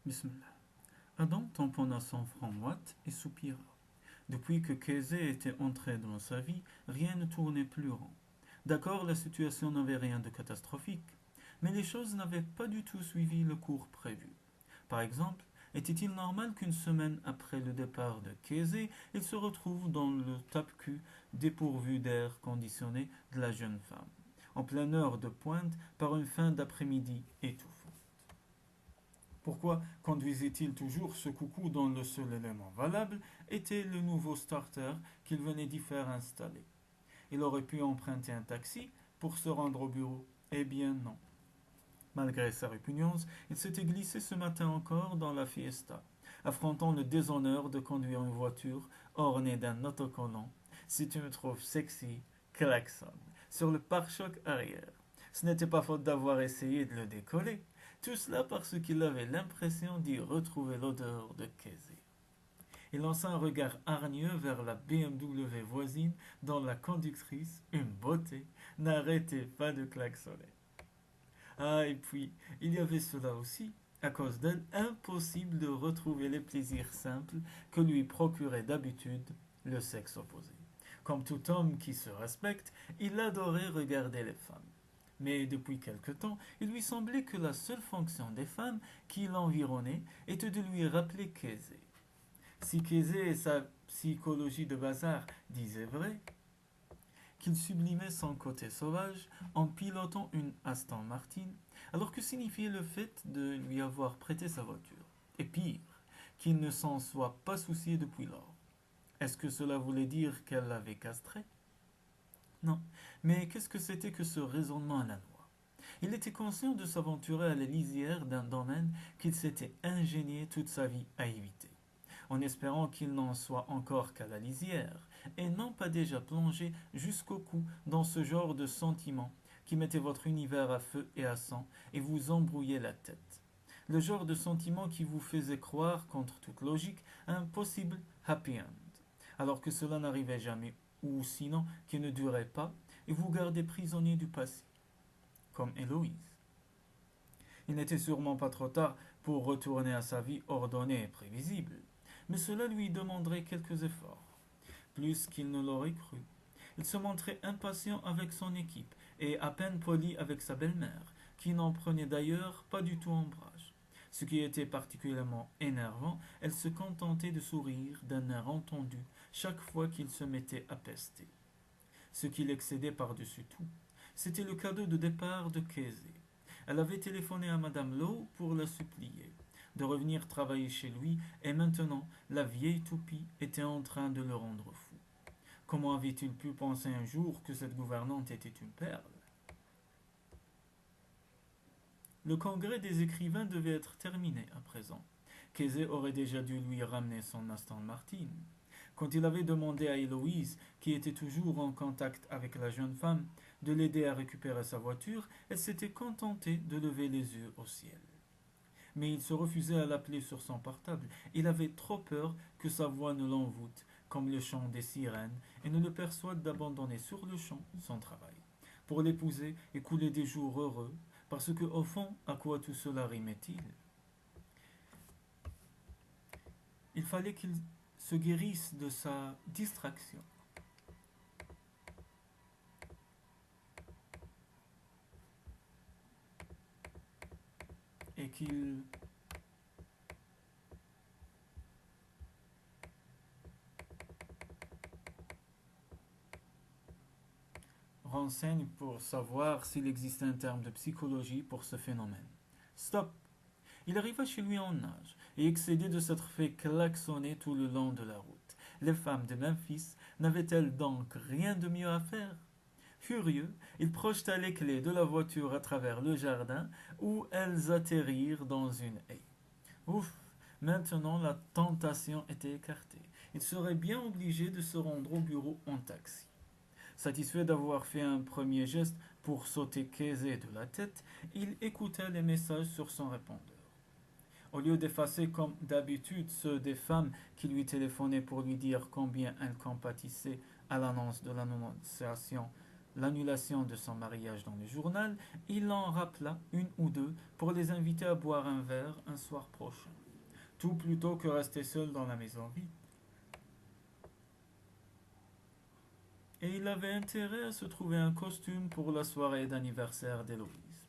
Bismillah. Adam tamponna son front moite et soupira. Depuis que Kézé était entré dans sa vie, rien ne tournait plus rond. D'accord, la situation n'avait rien de catastrophique, mais les choses n'avaient pas du tout suivi le cours prévu. Par exemple, était-il normal qu'une semaine après le départ de Kézé, il se retrouve dans le tape-cul dépourvu d'air conditionné de la jeune femme, en pleine heure de pointe par une fin d'après-midi étouffante? Pourquoi conduisait-il toujours ce coucou dont le seul élément valable était le nouveau starter qu'il venait d'y faire installer? Il aurait pu emprunter un taxi pour se rendre au bureau. Eh bien non. Malgré sa répugnance, il s'était glissé ce matin encore dans la fiesta, affrontant le déshonneur de conduire une voiture ornée d'un autocollant. Si tu me trouves sexy, klaxon, sur le pare-choc arrière. Ce n'était pas faute d'avoir essayé de le décoller. Tout cela parce qu'il avait l'impression d'y retrouver l'odeur de Kézé. Il lança un regard hargneux vers la BMW voisine dont la conductrice, une beauté, n'arrêtait pas de klaxonner. Ah, et puis, il y avait cela aussi. À cause d'elle, impossible de retrouver les plaisirs simples que lui procurait d'habitude le sexe opposé. Comme tout homme qui se respecte, il adorait regarder les femmes. Mais depuis quelque temps, il lui semblait que la seule fonction des femmes qui l'environnaient était de lui rappeler Kézé. Si Kézé et sa psychologie de bazar disaient vrai, qu'il sublimait son côté sauvage en pilotant une Aston Martin, alors que signifiait le fait de lui avoir prêté sa voiture? Et pire, qu'il ne s'en soit pas soucié depuis lors. Est-ce que cela voulait dire qu'elle l'avait castré? Non. Mais qu'est-ce que c'était que ce raisonnement à la noix? Il était conscient de s'aventurer à la lisière d'un domaine qu'il s'était ingénié toute sa vie à éviter, en espérant qu'il n'en soit encore qu'à la lisière, et non pas déjà plongé jusqu'au cou dans ce genre de sentiment qui mettait votre univers à feu et à sang et vous embrouillait la tête. Le genre de sentiment qui vous faisait croire, contre toute logique, à un possible happy end, alors que cela n'arrivait jamais, ou sinon qui ne durait pas, et vous gardait prisonnier du passé, comme Héloïse. Il n'était sûrement pas trop tard pour retourner à sa vie ordonnée et prévisible, mais cela lui demanderait quelques efforts, plus qu'il ne l'aurait cru. Il se montrait impatient avec son équipe et à peine poli avec sa belle-mère, qui n'en prenait d'ailleurs pas du tout ombrage. Ce qui était particulièrement énervant, elle se contentait de sourire d'un air entendu chaque fois qu'il se mettait à pester. Ce qui l'excédait par-dessus tout, c'était le cadeau de départ de Kézé. Elle avait téléphoné à Madame Lowe pour la supplier de revenir travailler chez lui, et maintenant la vieille toupie était en train de le rendre fou. Comment avait-il pu penser un jour que cette gouvernante était une perle? Le congrès des écrivains devait être terminé à présent. Kézé aurait déjà dû lui ramener son Aston Martin. Quand il avait demandé à Héloïse, qui était toujours en contact avec la jeune femme, de l'aider à récupérer sa voiture, elle s'était contentée de lever les yeux au ciel. Mais il se refusait à l'appeler sur son portable. Il avait trop peur que sa voix ne l'envoûte, comme le chant des sirènes, et ne le persuade d'abandonner sur le champ son travail, pour l'épouser et couler des jours heureux, parce que, au fond, à quoi tout cela rimait-il? Il fallait qu'il se guérisse de sa distraction, et qu'il renseigne pour savoir s'il existait un terme de psychologie pour ce phénomène. Stop! Il arriva chez lui en nage, et excédé de s'être fait klaxonner tout le long de la route. Les femmes de Memphis n'avaient-elles donc rien de mieux à faire? Furieux, il projeta les clés de la voiture à travers le jardin, où elles atterrirent dans une haie. Ouf! Maintenant la tentation était écartée. Il serait bien obligé de se rendre au bureau en taxi. Satisfait d'avoir fait un premier geste pour sauter Kézé de la tête, il écouta les messages sur son répondeur. Au lieu d'effacer comme d'habitude ceux des femmes qui lui téléphonaient pour lui dire combien elles compatissaient à l'annonce de l'annonciation l'annulation de son mariage dans le journal, il en rappela une ou deux pour les inviter à boire un verre un soir prochain. Tout plutôt que rester seul dans la maison vide. Et il avait intérêt à se trouver un costume pour la soirée d'anniversaire d'Héloïse,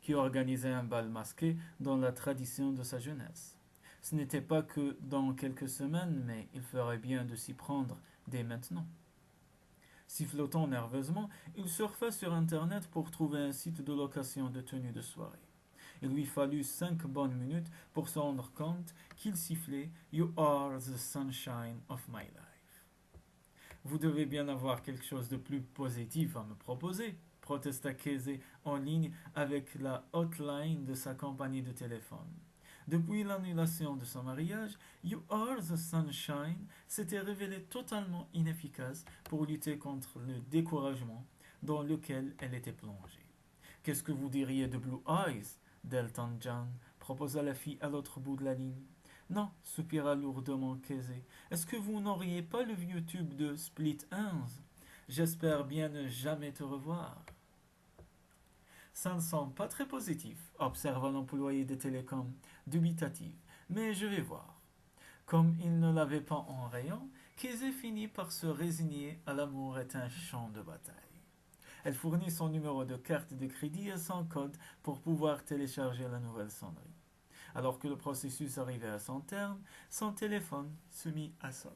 qui organisait un bal masqué dans la tradition de sa jeunesse. Ce n'était pas que dans quelques semaines, mais il ferait bien de s'y prendre dès maintenant. Sifflotant nerveusement, il surfa sur Internet pour trouver un site de location de tenues de soirée. Il lui fallut 5 bonnes minutes pour se rendre compte qu'il sifflait You are the sunshine of my life. Vous devez bien avoir quelque chose de plus positif à me proposer, protesta Casey en ligne avec la hotline de sa compagnie de téléphone. Depuis l'annulation de son mariage, You Are the Sunshine s'était révélé totalement inefficace pour lutter contre le découragement dans lequel elle était plongée. Qu'est-ce que vous diriez de Blue Eyes d'Elton John proposa la fille à l'autre bout de la ligne. Non, soupira lourdement Casey. Est-ce que vous n'auriez pas le vieux tube de Split Enz? J'espère bien ne jamais te revoir. Ça ne semble pas très positif, observa l'employé des télécoms, dubitatif, mais je vais voir. Comme il ne l'avait pas en rayon, Casey finit par se résigner à l'amour est un champ de bataille. Elle fournit son numéro de carte de crédit et son code pour pouvoir télécharger la nouvelle sonnerie. Alors que le processus arrivait à son terme, son téléphone se mit à sonner.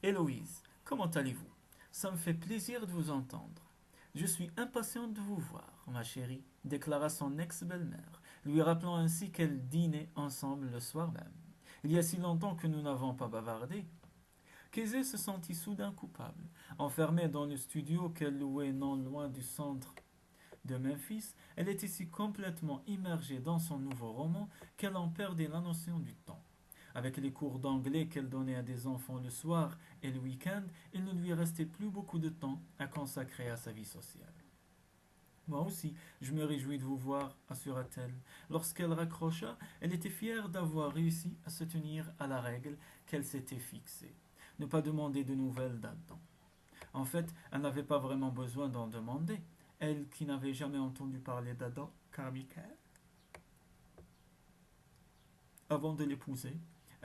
Héloïse, comment allez-vous? Ça me fait plaisir de vous entendre. Je suis impatiente de vous voir, ma chérie, déclara son ex-belle-mère, lui rappelant ainsi qu'elles dînaient ensemble le soir même. Il y a si longtemps que nous n'avons pas bavardé. Casey se sentit soudain coupable. Enfermée dans le studio qu'elle louait non loin du centre de Memphis, elle était si complètement immergée dans son nouveau roman qu'elle en perdait la notion du temps. Avec les cours d'anglais qu'elle donnait à des enfants le soir et le week-end, il ne lui restait plus beaucoup de temps à consacrer à sa vie sociale. Moi aussi, je me réjouis de vous voir, assura-t-elle. Lorsqu'elle raccrocha, elle était fière d'avoir réussi à se tenir à la règle qu'elle s'était fixée. Ne pas demander de nouvelles d'Adam. En fait, elle n'avait pas vraiment besoin d'en demander. Elle qui n'avait jamais entendu parler d'Adam Carmichael avant de l'épouser,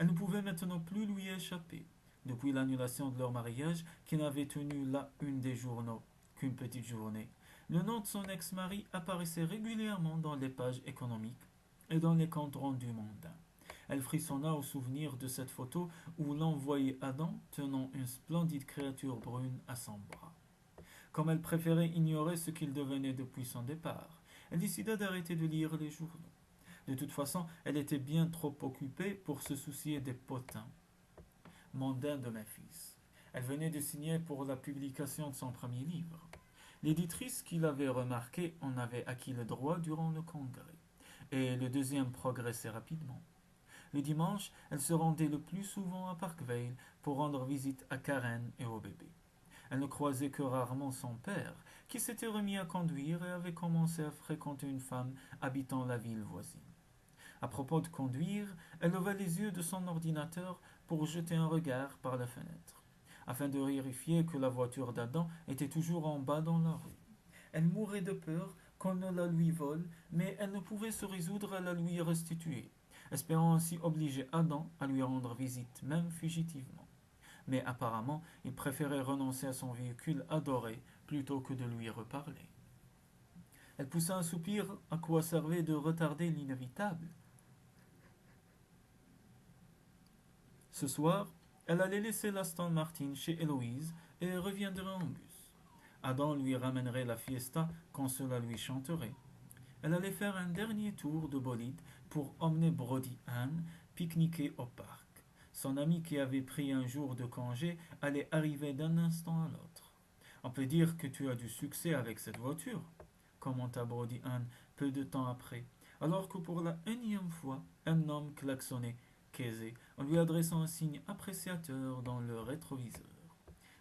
elle ne pouvait maintenant plus lui échapper. Depuis l'annulation de leur mariage, qui n'avait tenu là une des journaux qu'une petite journée, le nom de son ex-mari apparaissait régulièrement dans les pages économiques et dans les comptes rendus mondains. Elle frissonna au souvenir de cette photo où l'on voyait Adam tenant une splendide créature brune à son bras. Comme elle préférait ignorer ce qu'il devenait depuis son départ, elle décida d'arrêter de lire les journaux. De toute façon, elle était bien trop occupée pour se soucier des potins mondains de Memphis. Elle venait de signer pour la publication de son premier livre. L'éditrice qui l'avait remarqué en avait acquis le droit durant le congrès, et le deuxième progressait rapidement. Le dimanche, elle se rendait le plus souvent à Parkvale pour rendre visite à Karen et au bébé. Elle ne croisait que rarement son père, qui s'était remis à conduire et avait commencé à fréquenter une femme habitant la ville voisine. À propos de conduire, elle leva les yeux de son ordinateur pour jeter un regard par la fenêtre, afin de vérifier que la voiture d'Adam était toujours en bas dans la rue. Elle mourait de peur qu'on ne la lui vole, mais elle ne pouvait se résoudre à la lui restituer, espérant ainsi obliger Adam à lui rendre visite, même fugitivement. Mais apparemment, il préférait renoncer à son véhicule adoré plutôt que de lui reparler. Elle poussa un soupir, à quoi servait de retarder l'inévitable. Ce soir, elle allait laisser l'Aston Martin chez Héloïse et reviendrait en bus. Adam lui ramènerait la fiesta quand cela lui chanterait. Elle allait faire un dernier tour de bolide pour emmener Brody Ann pique-niquer au parc. Son ami qui avait pris un jour de congé allait arriver d'un instant à l'autre. On peut dire que tu as du succès avec cette voiture, commenta Brody Ann peu de temps après, alors que pour la énième fois, un homme klaxonnait Casey en lui adressant un signe appréciateur dans le rétroviseur.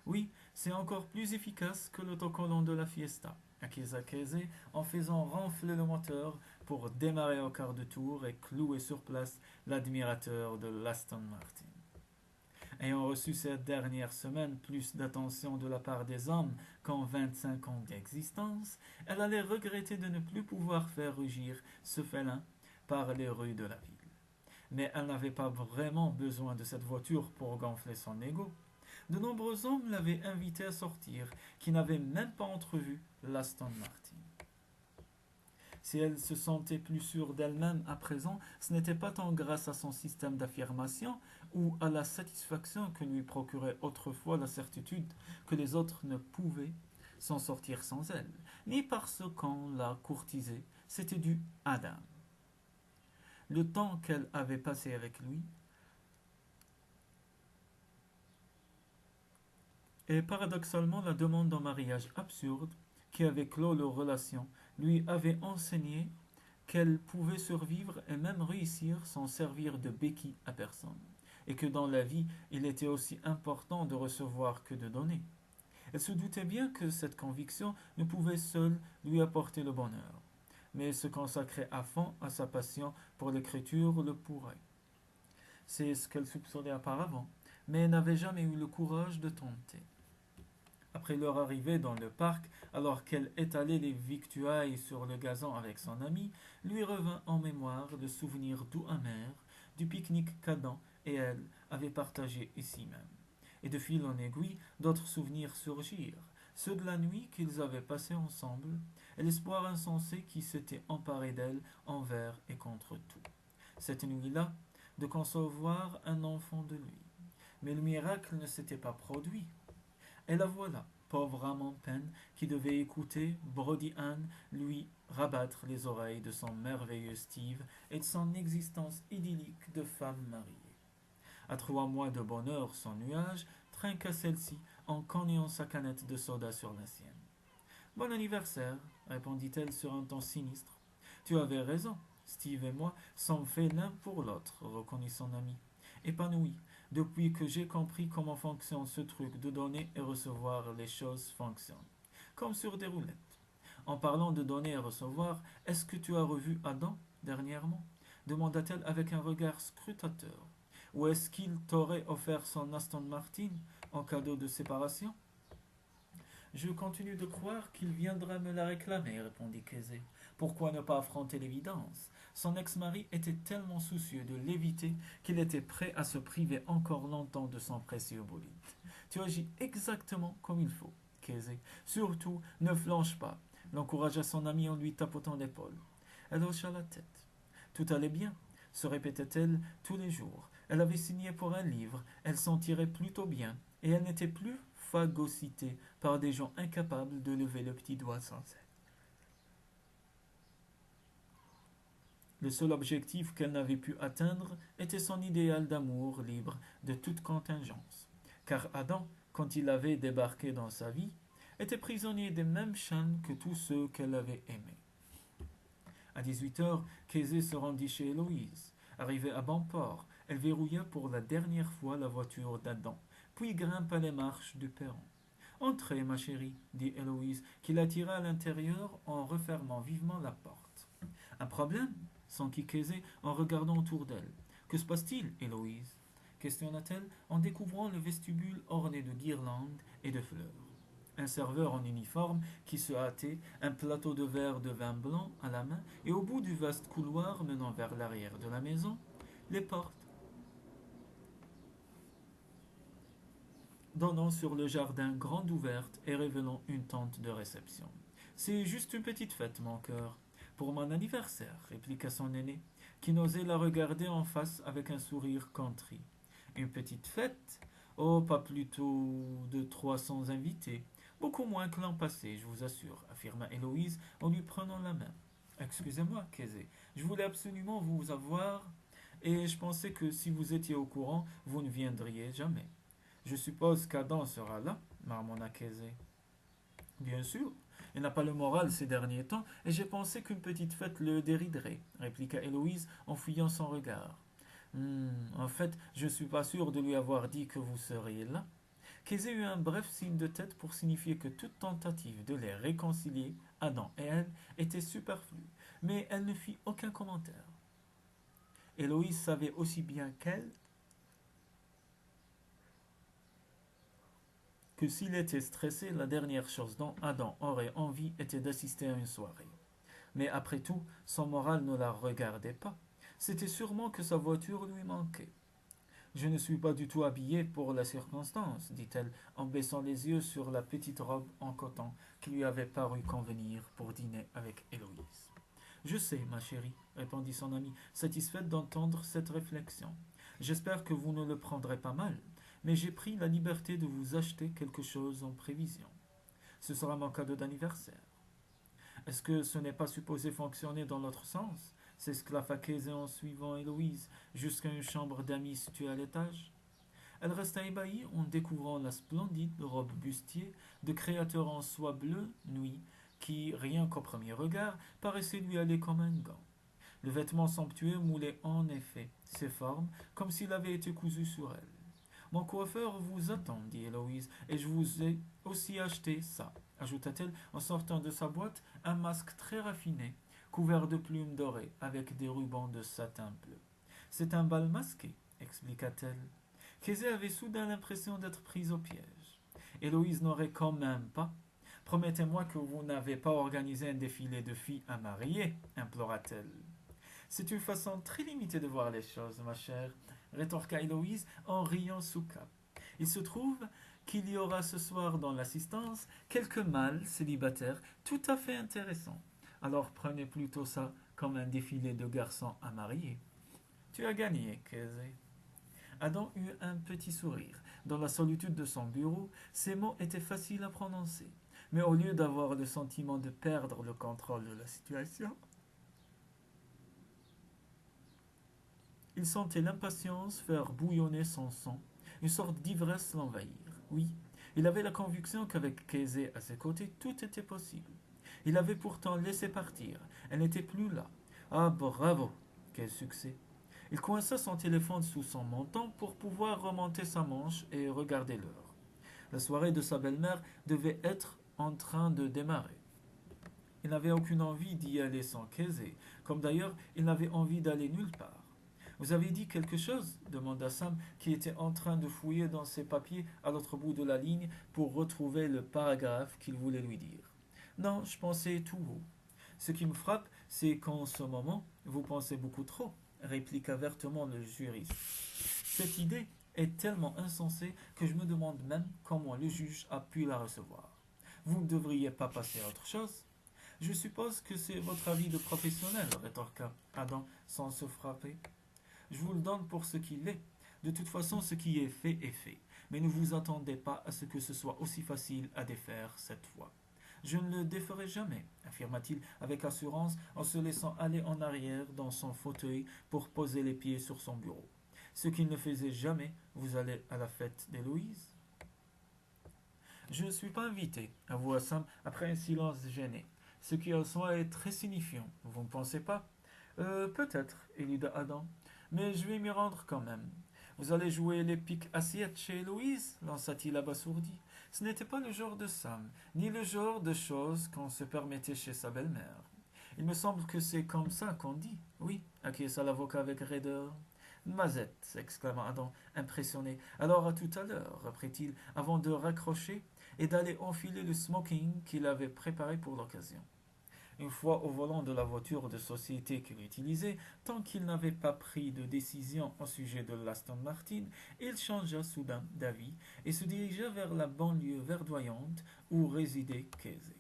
Oui, c'est encore plus efficace que l'autocollant de la Fiesta, accusa Casey en faisant renfler le moteur pour démarrer au quart de tour et clouer sur place l'admirateur de l'Aston Martin. Ayant reçu cette dernière semaine plus d'attention de la part des hommes qu'en 25 ans d'existence, elle allait regretter de ne plus pouvoir faire rugir ce félin par les rues de la ville. Mais elle n'avait pas vraiment besoin de cette voiture pour gonfler son ego. De nombreux hommes l'avaient invitée à sortir, qui n'avaient même pas entrevu l'Aston Martin. Si elle se sentait plus sûre d'elle-même à présent, ce n'était pas tant grâce à son système d'affirmation ou à la satisfaction que lui procurait autrefois la certitude que les autres ne pouvaient s'en sortir sans elle, ni parce qu'on la courtisait, c'était dû à Adam. Le temps qu'elle avait passé avec lui, et paradoxalement la demande en mariage absurde qui avait clos leur relation lui avait enseigné qu'elle pouvait survivre et même réussir sans servir de béquille à personne, et que dans la vie il était aussi important de recevoir que de donner. Elle se doutait bien que cette conviction ne pouvait seule lui apporter le bonheur, mais se consacrer à fond à sa passion pour l'écriture le pourrait. C'est ce qu'elle soupçonnait auparavant, mais n'avait jamais eu le courage de tenter. Après leur arrivée dans le parc, alors qu'elle étalait les victuailles sur le gazon avec son ami, lui revint en mémoire le souvenir doux amer du pique-nique qu'Adam et elle avaient partagé ici même. Et de fil en aiguille, d'autres souvenirs surgirent, ceux de la nuit qu'ils avaient passée ensemble, et l'espoir insensé qui s'était emparé d'elle envers et contre tout. Cette nuit-là, de concevoir un enfant de lui. Mais le miracle ne s'était pas produit. Et la voilà, pauvre âme en peine, qui devait écouter Brody Ann lui rabattre les oreilles de son merveilleux Steve et de son existence idyllique de femme mariée. À 3 mois de bonheur, son nuage trinqua celle-ci en cognant sa canette de soda sur la sienne. Bon anniversaire, répondit-elle sur un ton sinistre. Tu avais raison, Steve et moi sommes faits l'un pour l'autre, reconnut son ami. Épanoui, depuis que j'ai compris comment fonctionne ce truc de donner et recevoir, les choses fonctionnent. Comme sur des roulettes. En parlant de donner et recevoir, est-ce que tu as revu Adam dernièrement demanda-t-elle avec un regard scrutateur. Ou est-ce qu'il t'aurait offert son Aston Martin en cadeau de séparation? Je continue de croire qu'il viendra me la réclamer, répondit Kesey. Pourquoi ne pas affronter l'évidence? Son ex-mari était tellement soucieux de l'éviter qu'il était prêt à se priver encore longtemps de son précieux bolide. Tu agis exactement comme il faut, Kesey. Surtout, ne flanche pas, l'encouragea son ami en lui tapotant l'épaule. Elle hocha la tête. Tout allait bien, se répétait-elle tous les jours. Elle avait signé pour un livre, elle s'en tirait plutôt bien, et elle n'était plus phagocytée par des gens incapables de lever le petit doigt sans cesse. Le seul objectif qu'elle n'avait pu atteindre était son idéal d'amour libre de toute contingence. Car Adam, quand il avait débarqué dans sa vie, était prisonnier des mêmes chaînes que tous ceux qu'elle avait aimés. À 18 heures, Kesey se rendit chez Héloïse. Arrivée à bon port, elle verrouilla pour la dernière fois la voiture d'Adam, puis grimpa les marches du perron. Entrez, ma chérie, dit Héloïse, qui l'attira à l'intérieur en refermant vivement la porte. Un problème s'enquit Kesey en regardant autour d'elle. Que se passe-t-il, Héloïse questionna-t-elle en découvrant le vestibule orné de guirlandes et de fleurs. Un serveur en uniforme qui se hâtait, un plateau de verre de vin blanc à la main, et au bout du vaste couloir menant vers l'arrière de la maison, les portes donnant sur le jardin grande ouverte et révélant une tente de réception. C'est juste une petite fête, mon cœur. Pour mon anniversaire, répliqua son aîné, qui n'osait la regarder en face avec un sourire contrit. Une petite fête? Oh, pas plutôt de 300 invités. Beaucoup moins que l'an passé, je vous assure, affirma Héloïse en lui prenant la main. Excusez-moi, Kesey, je voulais absolument vous avoir, et je pensais que si vous étiez au courant, vous ne viendriez jamais. Je suppose qu'Adam sera là, marmonna Kesey. Bien sûr, il n'a pas le moral ces derniers temps, et j'ai pensé qu'une petite fête le dériderait, répliqua Héloïse en fuyant son regard. En fait, je ne suis pas sûr de lui avoir dit que vous seriez là. Kesey eut un bref signe de tête pour signifier que toute tentative de les réconcilier, Adam et elle, était superflue, mais elle ne fit aucun commentaire. Héloïse savait aussi bien qu'elle que s'il était stressé, la dernière chose dont Adam aurait envie était d'assister à une soirée. Mais après tout, son moral ne la regardait pas. C'était sûrement que sa voiture lui manquait. Je ne suis pas du tout habillée pour la circonstance, dit-elle en baissant les yeux sur la petite robe en coton qui lui avait paru convenir pour dîner avec Héloïse. Je sais, ma chérie, répondit son amie, satisfaite d'entendre cette réflexion. J'espère que vous ne le prendrez pas mal, mais j'ai pris la liberté de vous acheter quelque chose en prévision. Ce sera mon cadeau d'anniversaire. Est-ce que ce n'est pas supposé fonctionner dans l'autre sens s'esclaffa Casey en suivant Héloïse jusqu'à une chambre d'amis située à l'étage. Elle resta ébahie en découvrant la splendide robe bustier de créateur en soie bleue nuit qui, rien qu'au premier regard, paraissait lui aller comme un gant. Le vêtement somptueux moulait en effet ses formes comme s'il avait été cousu sur elle. Mon coiffeur vous attend, dit Héloïse, et je vous ai aussi acheté ça, ajouta-t-elle en sortant de sa boîte un masque très raffiné, couvert de plumes dorées, avec des rubans de satin bleu. C'est un bal masqué, expliqua-t-elle. Casey avait soudain l'impression d'être prise au piège. Héloïse n'aurait quand même pas. Promettez-moi que vous n'avez pas organisé un défilé de filles à marier, implora-t-elle. C'est une façon très limitée de voir les choses, ma chère, rétorqua Héloïse en riant sous cap. Il se trouve qu'il y aura ce soir dans l'assistance quelques mâles célibataires tout à fait intéressants. Alors prenez plutôt ça comme un défilé de garçons à marier. Tu as gagné, Casey. Adam eut un petit sourire. Dans la solitude de son bureau, ces mots étaient faciles à prononcer. Mais au lieu d'avoir le sentiment de perdre le contrôle de la situation, il sentait l'impatience faire bouillonner son sang. Une sorte d'ivresse l'envahir. Oui, il avait la conviction qu'avec Casey à ses côtés, tout était possible. Il avait pourtant laissé partir. Elle n'était plus là. Ah, bravo! Quel succès! Il coinça son téléphone sous son menton pour pouvoir remonter sa manche et regarder l'heure. La soirée de sa belle-mère devait être en train de démarrer. Il n'avait aucune envie d'y aller sans Casey, comme d'ailleurs il n'avait envie d'aller nulle part. Vous avez dit quelque chose demanda Sam, qui était en train de fouiller dans ses papiers à l'autre bout de la ligne pour retrouver le paragraphe qu'il voulait lui dire. Non, je pensais tout haut. Ce qui me frappe, c'est qu'en ce moment, vous pensez beaucoup trop, répliqua vertement le juriste. Cette idée est tellement insensée que je me demande même comment le juge a pu la recevoir. Vous ne devriez pas passer à autre chose. Je suppose que c'est votre avis de professionnel, rétorqua Adam sans se frapper. Je vous le donne pour ce qu'il est. De toute façon, ce qui est fait est fait. Mais ne vous attendez pas à ce que ce soit aussi facile à défaire cette fois. Je ne le déferai jamais, affirma-t-il avec assurance en se laissant aller en arrière dans son fauteuil pour poser les pieds sur son bureau. Ce qu'il ne faisait jamais, vous allez à la fête d'Héloïse? Je ne suis pas invité, avoua Sam après un silence gêné. Ce qui en soi est très signifiant, vous ne pensez pas? Peut-être, éluda Adam, mais je vais m'y rendre quand même. Vous allez jouer les piques assiettes chez Héloïse lança-t-il abasourdi. Ce n'était pas le genre de Sam, ni le genre de choses qu'on se permettait chez sa belle-mère. Il me semble que c'est comme ça qu'on dit. Oui, acquiesça l'avocat avec raideur. Mazette, s'exclama Adam, impressionné. Alors à tout à l'heure, reprit-il, avant de raccrocher et d'aller enfiler le smoking qu'il avait préparé pour l'occasion. Une fois au volant de la voiture de société qu'il utilisait, tant qu'il n'avait pas pris de décision au sujet de l'Aston Martin, il changea soudain d'avis et se dirigea vers la banlieue verdoyante où résidait Casey.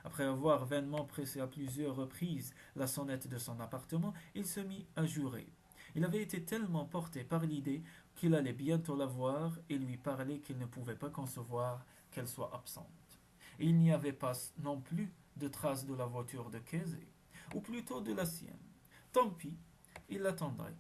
Après avoir vainement pressé à plusieurs reprises la sonnette de son appartement, il se mit à jurer. Il avait été tellement porté par l'idée qu'il allait bientôt la voir et lui parler qu'il ne pouvait pas concevoir qu'elle soit absente. Et il n'y avait pas non plus de traces de la voiture de Casey, ou plutôt de la sienne. Tant pis, il l'attendrait.